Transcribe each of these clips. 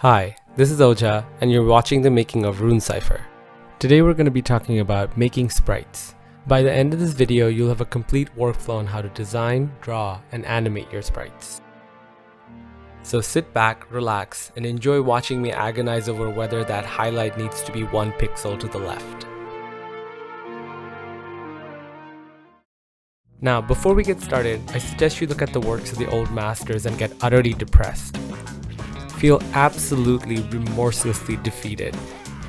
Hi, this is Oja, and you're watching the making of RuneCipher. Today we're going to be talking about making sprites. By the end of this video, you'll have a complete workflow on how to design, draw, and animate your sprites. So sit back, relax, and enjoy watching me agonize over whether that highlight needs to be 1 pixel to the left. Now, before we get started, I suggest you look at the works of the old masters and get utterly depressed. Feel absolutely remorselessly defeated.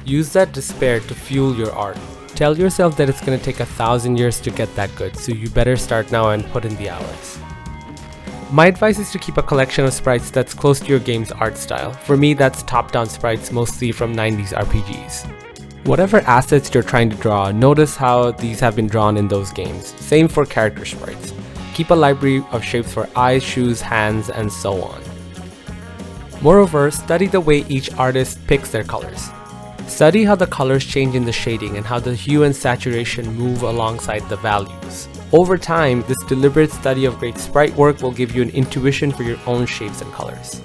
Use that despair to fuel your art. Tell yourself that it's going to take 1,000 years to get that good, so you better start now and put in the hours. My advice is to keep a collection of sprites that's close to your game's art style. For me, that's top-down sprites, mostly from 90s RPGs. Whatever assets you're trying to draw, notice how these have been drawn in those games. Same for character sprites. Keep a library of shapes for eyes, shoes, hands, and so on. Moreover, study the way each artist picks their colors. Study how the colors change in the shading and how the hue and saturation move alongside the values. Over time, this deliberate study of great sprite work will give you an intuition for your own shapes and colors.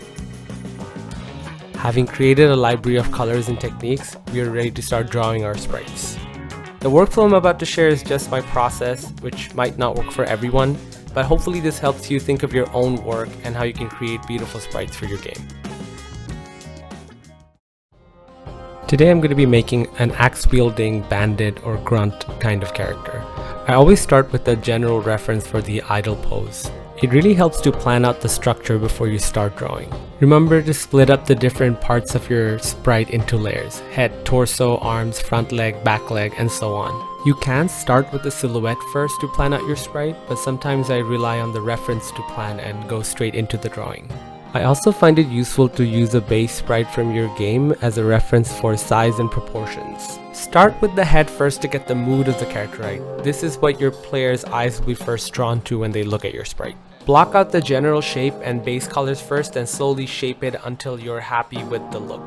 Having created a library of colors and techniques, we are ready to start drawing our sprites. The workflow I'm about to share is just my process, which might not work for everyone, but hopefully this helps you think of your own work and how you can create beautiful sprites for your game. Today I'm going to be making an axe-wielding bandit or grunt kind of character. I always start with a general reference for the idle pose. It really helps to plan out the structure before you start drawing. Remember to split up the different parts of your sprite into layers: head, torso, arms, front leg, back leg, and so on. You can start with the silhouette first to plan out your sprite, but sometimes I rely on the reference to plan and go straight into the drawing. I also find it useful to use a base sprite from your game as a reference for size and proportions. Start with the head first to get the mood of the character right. This is what your player's eyes will be first drawn to when they look at your sprite. Block out the general shape and base colors first and slowly shape it until you're happy with the look.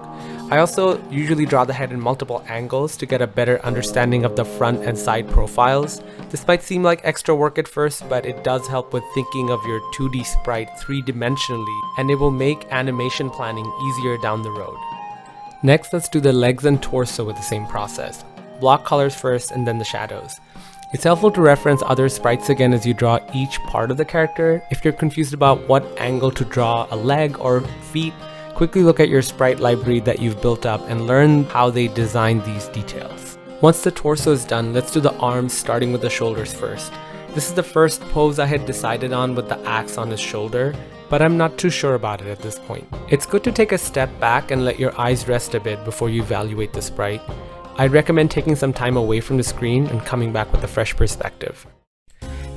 I also usually draw the head in multiple angles to get a better understanding of the front and side profiles. This might seem like extra work at first, but it does help with thinking of your 2D sprite three-dimensionally, and it will make animation planning easier down the road. Next, let's do the legs and torso with the same process. Block colors first and then the shadows. It's helpful to reference other sprites again as you draw each part of the character. If you're confused about what angle to draw a leg or feet, quickly look at your sprite library that you've built up and learn how they design these details. Once the torso is done, let's do the arms, starting with the shoulders first. This is the first pose I had decided on with the axe on his shoulder, but I'm not too sure about it at this point. It's good to take a step back and let your eyes rest a bit before you evaluate the sprite. I'd recommend taking some time away from the screen and coming back with a fresh perspective.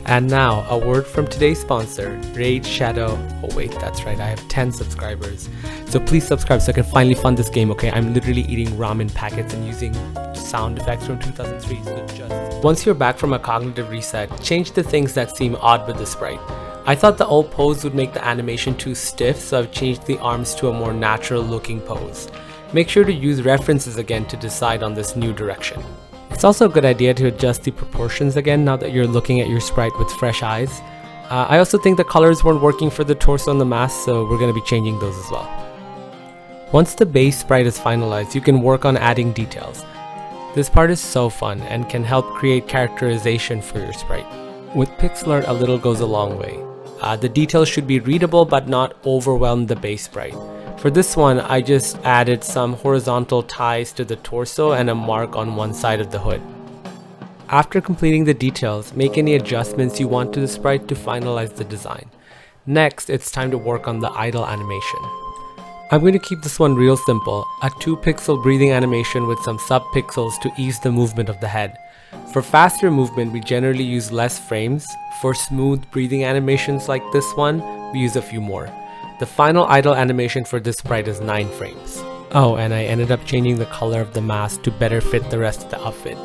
And now, a word from today's sponsor, Raid Shadow. Oh wait, that's right, I have 10 subscribers. So please subscribe so I can finally fund this game, okay? I'm literally eating ramen packets and using sound effects from 2003, so just... Once you're back from a cognitive reset, change the things that seem odd with the sprite. I thought the old pose would make the animation too stiff, so I've changed the arms to a more natural looking pose. Make sure to use references again to decide on this new direction. It's also a good idea to adjust the proportions again now that you're looking at your sprite with fresh eyes. I also think the colors weren't working for the torso and the mask, so we're going to be changing those as well. Once the base sprite is finalized, you can work on adding details. This part is so fun and can help create characterization for your sprite. With pixel art, a little goes a long way. The details should be readable but not overwhelm the base sprite. For this one, I just added some horizontal ties to the torso and a mark on one side of the hood. After completing the details, make any adjustments you want to the sprite to finalize the design. Next, it's time to work on the idle animation. I'm going to keep this one real simple, a 2-pixel breathing animation with some sub-pixels to ease the movement of the head. For faster movement, we generally use less frames. For smooth breathing animations like this one, we use a few more. The final idle animation for this sprite is 9 frames. Oh, and I ended up changing the color of the mask to better fit the rest of the outfit.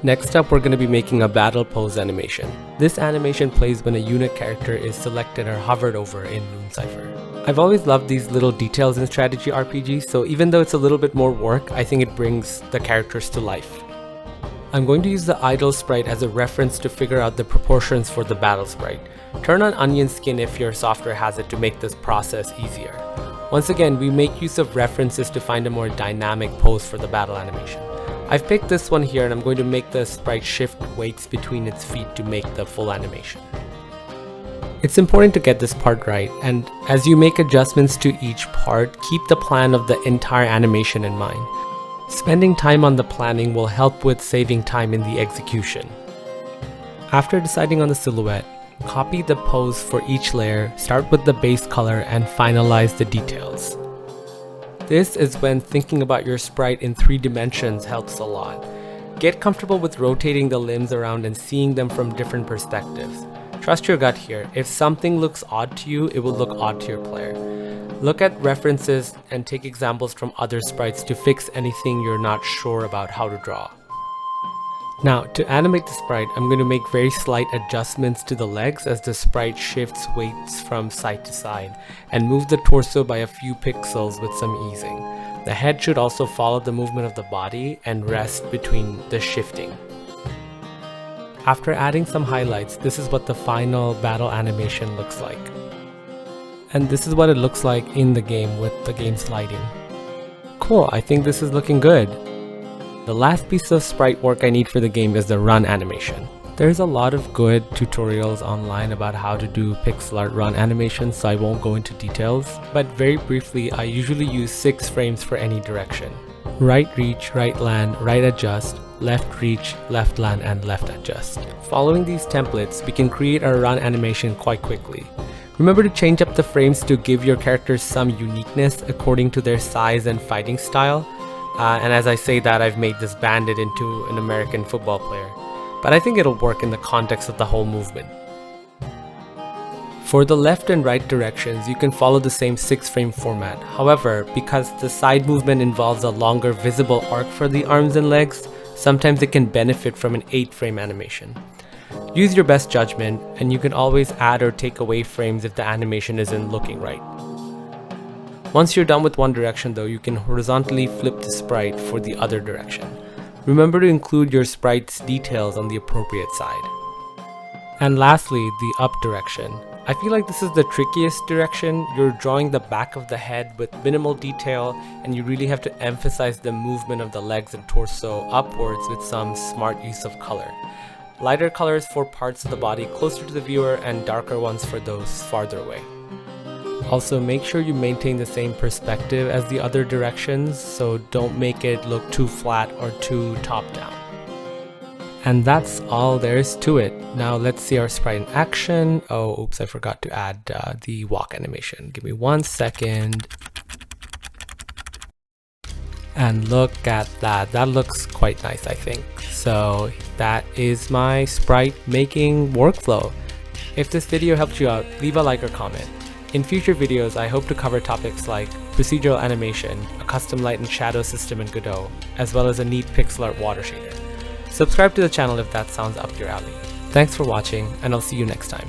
Next up, we're going to be making a battle pose animation. This animation plays when a unit character is selected or hovered over in RuneCipher. I've always loved these little details in strategy RPGs, so even though it's a little bit more work, I think it brings the characters to life. I'm going to use the idle sprite as a reference to figure out the proportions for the battle sprite. Turn on onion skin if your software has it to make this process easier. Once again, we make use of references to find a more dynamic pose for the battle animation. I've picked this one here and I'm going to make the sprite shift weights between its feet to make the full animation. It's important to get this part right, and as you make adjustments to each part, keep the plan of the entire animation in mind. Spending time on the planning will help with saving time in the execution. After deciding on the silhouette, copy the pose for each layer, start with the base color, and finalize the details. This is when thinking about your sprite in 3 dimensions helps a lot. Get comfortable with rotating the limbs around and seeing them from different perspectives. Trust your gut here. If something looks odd to you, it will look odd to your player. Look at references and take examples from other sprites to fix anything you're not sure about how to draw. Now, to animate the sprite, I'm going to make very slight adjustments to the legs as the sprite shifts weights from side to side, and move the torso by a few pixels with some easing. The head should also follow the movement of the body and rest between the shifting. After adding some highlights, this is what the final battle animation looks like. And this is what it looks like in the game with the game's lighting. Cool, I think this is looking good. The last piece of sprite work I need for the game is the run animation. There's a lot of good tutorials online about how to do pixel art run animations, so I won't go into details, but very briefly, I usually use 6 frames for any direction. Right reach, right land, right adjust, left reach, left land, and left adjust. Following these templates, we can create our run animation quite quickly. Remember to change up the frames to give your characters some uniqueness according to their size and fighting style. And as I say that, I've made this bandit into an American football player. But I think it'll work in the context of the whole movement. For the left and right directions, you can follow the same 6-frame format. However, because the side movement involves a longer visible arc for the arms and legs, sometimes it can benefit from an 8-frame animation. Use your best judgment, and you can always add or take away frames if the animation isn't looking right. Once you're done with one direction though, you can horizontally flip the sprite for the other direction. Remember to include your sprite's details on the appropriate side. And lastly, the up direction. I feel like this is the trickiest direction. You're drawing the back of the head with minimal detail, and you really have to emphasize the movement of the legs and torso upwards with some smart use of color. Lighter colors for parts of the body closer to the viewer, and darker ones for those farther away. Also, make sure you maintain the same perspective as the other directions, so don't make it look too flat or too top down. And that's all there is to it. Now let's see our sprite in action. Oh, oops, I forgot to add the walk animation. Give me 1 second. And look at that. That looks quite nice, I think. So that is my sprite making workflow. If this video helped you out, leave a like or comment. In future videos, I hope to cover topics like procedural animation, a custom light and shadow system in Godot, as well as a neat pixel art water shader. Subscribe to the channel if that sounds up your alley. Thanks for watching, and I'll see you next time.